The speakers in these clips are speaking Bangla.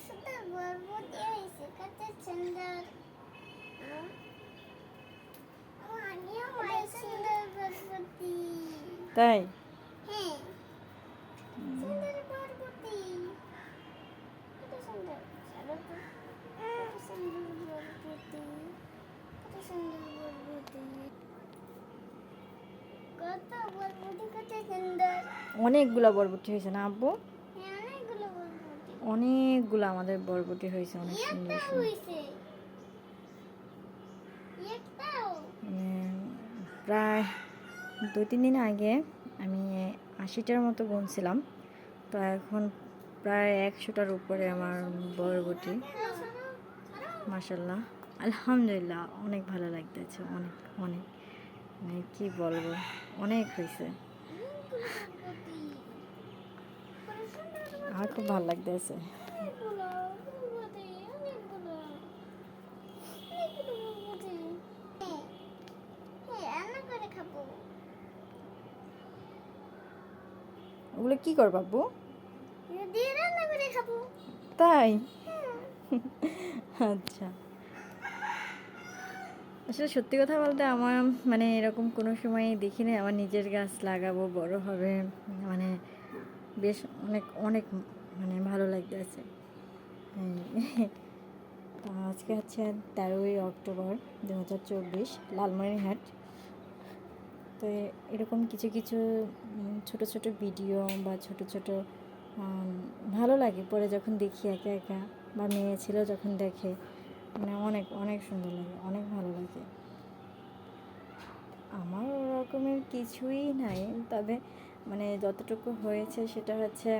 সুন্দর বরবটি হয়েছে, কত সুন্দর। আমিও সুন্দর বরবটি। তাই? হ্যাঁ, সুন্দর বরবটি, কত সুন্দর। চলো তো, কত সুন্দর বরবটি, কত সুন্দর বরবটি, কত বরবটি, কত সুন্দর। অনেকগুলা বরবটি হয়েছে না আব্বু? হ্যাঁ, অনেকগুলো বরবটি। অনেকগুলো আমাদের বরবটি হয়েছে, অনেক সুন্দর একটাও সুন্দর। হয়েছে, একটাও। প্রায় 2-3 দিন আগে আমি 80টার মতো গুনছিলাম, তো এখন প্রায় 100টার উপরে আমার বরবটি। মাশাল্লাহ, আলহামদুলিল্লাহ, অনেক ভালো লাগতেছে, অনেক অনেক, মানে কি বলবো, অনেক হয়েছে। আমার খুব ভালো লাগতেছে। ওগুলো কি করবো আব্বু? তাই? আচ্ছা, আসলে সত্যি কথা বলতে আমার মানে এরকম কোনো সময় দেখিনি আমার নিজের গাছ লাগাবো, বড় হবে, মানে বেশ অনেক অনেক মানে ভালো লাগতেছে। আজকে হচ্ছে 13ই অক্টোবর 2024, লালমনিরহাট। তো এরকম কিছু কিছু ছোট ছোট ভিডিও বা ছোট ছোট ভালো লাগে পরে যখন দেখি একা একা, বা মেয়ে ছিল যখন দেখে, মানে অনেক অনেক সুন্দর লাগে, অনেক ভালো লাগে। আমার ওরকমের কিছুই নাই, তবে মানে যতটুকু হয়েছে সেটা হচ্ছে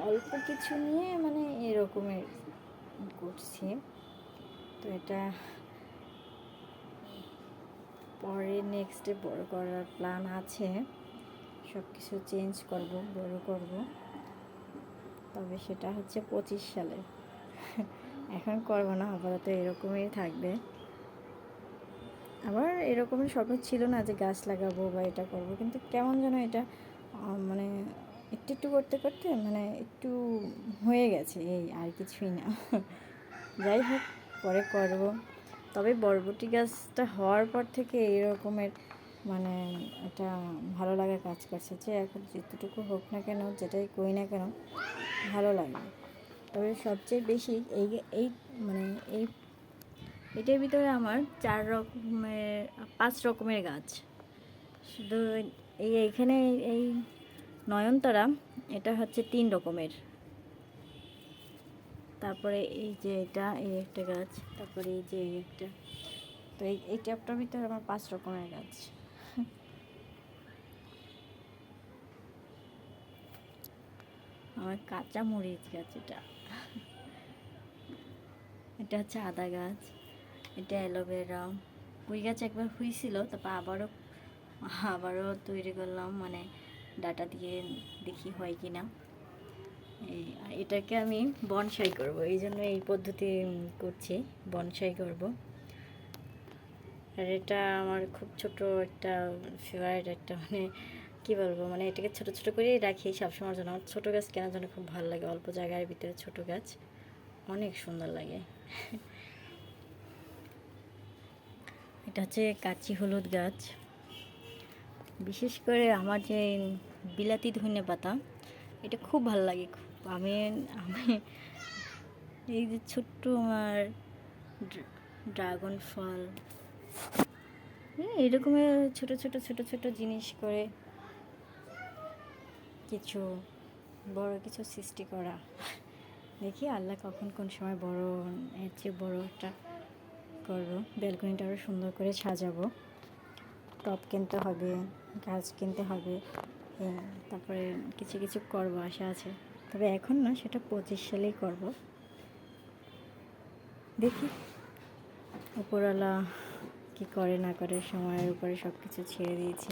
অল্প কিছু নিয়ে মানে এরকমের করছি। তো এটা পরে নেক্সটে বড় করার প্ল্যান আছে, সব কিছু চেঞ্জ করব, বড় করব, তবে সেটা হচ্ছে 25 সালে। এখন করবো না, আপাতত এরকমই থাকবে। আবার এরকমই স্বপ্ন ছিল না যে গাছ লাগাবো বা এটা করব, কিন্তু কেমন যেন এটা মানে একটু একটু করতে করতে মানে একটু হয়ে গেছে, এই আর কিছুই না। যাই হোক, পরে করব। তবে বরবটি গাছটা হওয়ার পর থেকে এরকমের মানে একটা ভালো লাগা কাজ করছে, যে এখন যেতটুকু হোক না কেন, যেটাই করি না কেন ভালো লাগে। তবে সবচেয়ে বেশি এই এই মানে এই এটার ভিতরে আমার 5 রকমের গাছ। শুধু এইখানে এই নয়নতারা, এটা হচ্ছে 3 রকমের। তারপরে এই যে এটা, এই একটা গাছ, তারপরে এই যে এই একটা। তো এই ট্যাপটার ভিতরে আমার 5 রকমের গাছ। আমার কাঁচা মরিচ গাছ, এটা হচ্ছে আদা গাছ, এটা অ্যালোভেরা। ওই গাছ একবার হয়েছিল, তারপর আবারও তৈরি করলাম, মানে ডাটা দিয়ে, দেখি হয় কি না। এটাকে আমি বনসাই করব, এই জন্য এই পদ্ধতি করছি, বনসাই করব। আর এটা আমার খুব ছোট একটা ফেভারিট, একটা মানে কী বলবো, মানে এটাকে ছোট ছোট করেই রাখি সবসময়ের জন্য। আমার ছোটো গাছ কেনার জন্য খুব ভালো লাগে, অল্প জায়গার ভিতরে ছোট গাছ অনেক সুন্দর লাগে। এটা হচ্ছে কাচি হলুদ গাছ। বিশেষ করে আমার যে বিলাতি ধনেপাতা, এটা খুব ভালো লাগে। আমি আমি এই যে ছোট্ট আমার ড্রাগন ফল, এরকমের ছোট ছোট ছোট ছোট জিনিস করে কিছু বড় কিছু সৃষ্টি করা। দেখি আল্লাহ কখন কোন সময় বড়, এর চেয়ে বড় একটা করবো। ব্যালকনিটা আরও সুন্দর করে সাজাবো, টব কিনতে হবে, গাছ কিনতে হবে, তারপরে কিছু কিছু করবো, আশা আছে। তবে এখন না, সেটা 25 সালেই করব। দেখি উপরওয়ালা কি করে না করে, সময়ের উপরে সব কিছু ছেড়ে দিয়েছি।